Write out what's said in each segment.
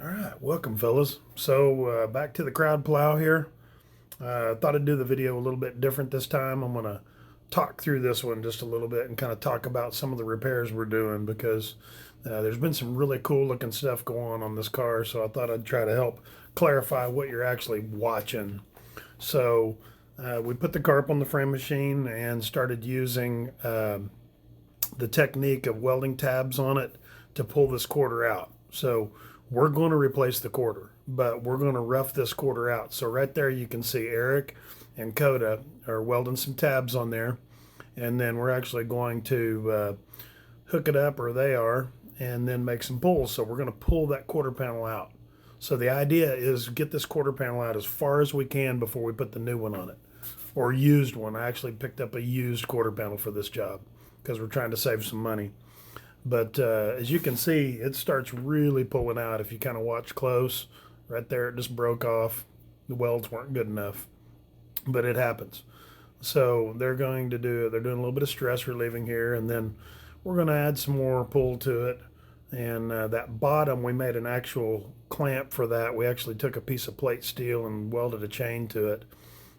All right, welcome, fellas. So back to the crowd plow here. Thought I'd do the video a little bit different this time. I'm gonna talk through this one just a little bit and kind of talk about some of the repairs we're doing because there's been some really cool looking stuff going on this car. So I thought I'd try to help clarify what you're actually watching. So we put the car up on the frame machine and started using the technique of welding tabs on it to pull this quarter out. So we're going to replace the quarter, but we're going to rough this quarter out. So right there you can see Eric and Coda are welding some tabs on there. And then we're actually going to hook it up, or they are, and then make some pulls. So we're going to pull that quarter panel out. So the idea is get this quarter panel out as far as we can before we put the new one on it, or used one. I actually picked up a used quarter panel for this job because we're trying to save some money. But as you can see, it starts really pulling out. If you kind of watch close, right there, it just broke off. The welds weren't good enough, but it happens. So they're doing a little bit of stress relieving here, and then we're going to add some more pull to it. And that bottom, we made an actual clamp for that. We actually took a piece of plate steel and welded a chain to it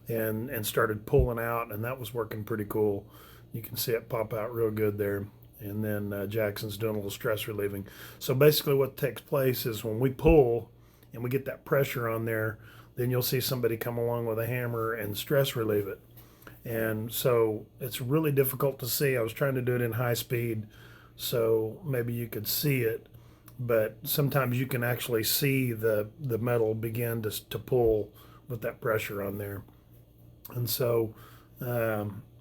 and started pulling out, and that was working pretty cool. You can see it pop out real good there. And then Jackson's doing a little stress relieving. So basically what takes place is when we pull and we get that pressure on there, then you'll see somebody come along with a hammer and stress relieve it. And so it's really difficult to see. I was trying to do it in high speed so maybe you could see it, but sometimes you can actually see the metal begin to pull with that pressure on there. And so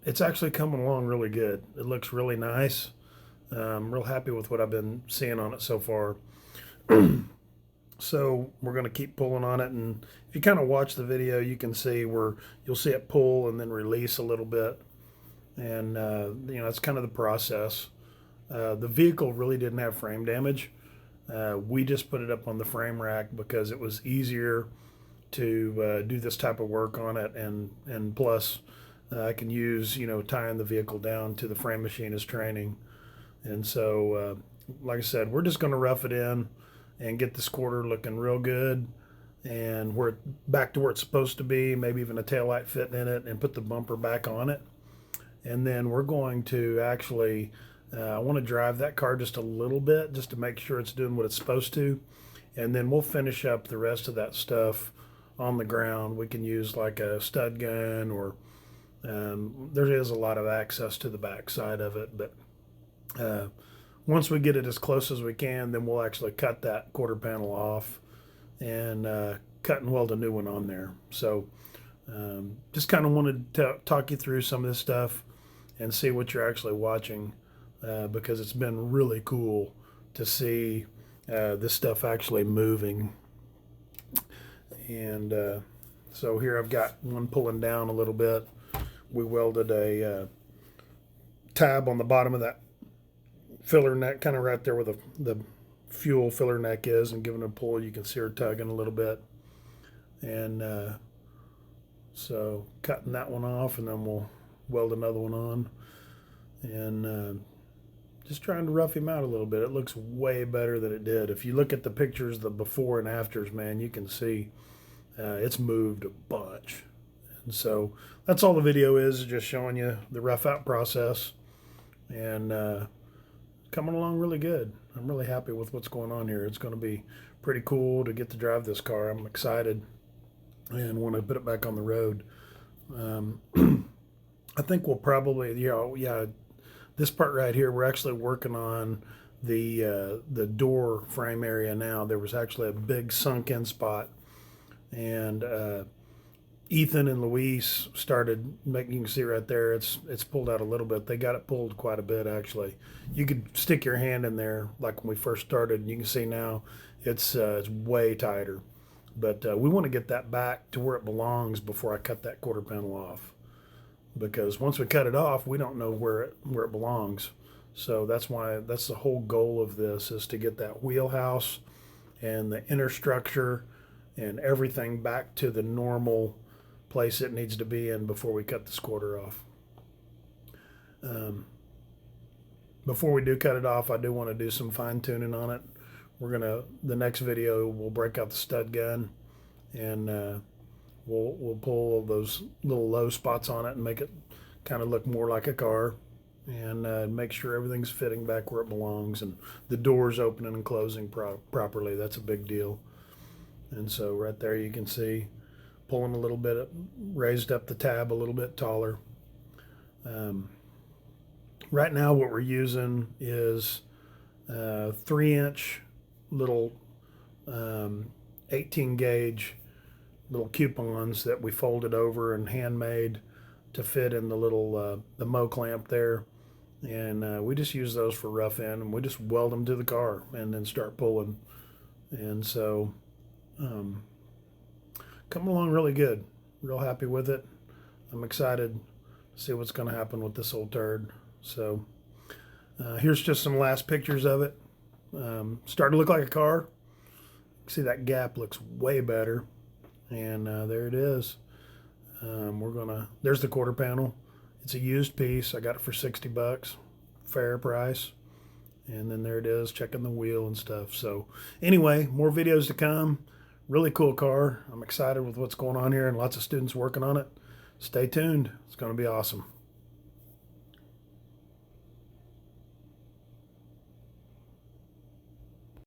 it's actually coming along really good. It looks really nice. I'm real happy with what I've been seeing on it so far. So we're going to keep pulling on it, and if you kind of watch the video, you can see where you'll see it pull and then release a little bit, and that's kind of the process. The vehicle really didn't have frame damage. We just put it up on the frame rack because it was easier to do this type of work on it, and plus I can use tying the vehicle down to the frame machine as training. And so, like I said, we're just going to rough it in and get this quarter looking real good, and we're back to where it's supposed to be, maybe even a taillight fitting in it, and put the bumper back on it. And then we're going to actually, I want to drive that car just a little bit just to make sure it's doing what it's supposed to. And then we'll finish up the rest of that stuff on the ground. We can use like a stud gun, or there is a lot of access to the back side of it, but once we get it as close as we can, then we'll actually cut that quarter panel off and cut and weld a new one on there. So just kind of wanted to talk you through some of this stuff and see what you're actually watching, because it's been really cool to see this stuff actually moving. And so here I've got one pulling down a little bit. We welded a tab on the bottom of that filler neck, kind of right there where the fuel filler neck is, and giving it a pull. You can see her tugging a little bit. And so cutting that one off, and then we'll weld another one on. And just trying to rough him out a little bit. It looks way better than it did. If you look at the pictures, the before and afters, man, you can see it's moved a bunch. And so that's all the video is, just showing you the rough out process. And coming along really good. I'm really happy with what's going on here. It's going to be pretty cool to get to drive this car. I'm excited and want to put it back on the road. I think we'll probably, this part right here, we're actually working on the door frame area now. There was actually a big sunk in spot, and Ethan and Luis started making, you can see right there, it's pulled out a little bit. They got it pulled quite a bit, actually. You could stick your hand in there like when we first started, and you can see now it's way tighter. But we want to get that back to where it belongs before I cut that quarter panel off, because once we cut it off, we don't know where it belongs. So that's the whole goal of this, is to get that wheelhouse and the inner structure and everything back to the normal place it needs to be in before we cut this quarter off. Before we do cut it off, I do want to do some fine tuning on it. the next video, we'll break out the stud gun, and we'll pull those little low spots on it and make it kind of look more like a car, and make sure everything's fitting back where it belongs, and the doors opening and closing properly. That's a big deal. And so right there you can see pulling a little bit, raised up the tab a little bit taller. Right now what we're using is 3-inch little 18 gauge little coupons that we folded over and handmade to fit in the little the mow clamp there, and we just use those for rough end, and we just weld them to the car and then start pulling. And so coming along really good, real happy with it. I'm excited to see what's going to happen with this old turd. So here's just some last pictures of it. Starting to look like a car. See, that gap looks way better, and there it is. There's the quarter panel. It's a used piece. I got it for $60, fair price. And then there it is, checking the wheel and stuff. So anyway, more videos to come. Really cool car. I'm excited with what's going on here, and lots of students working on it. Stay tuned. It's going to be awesome.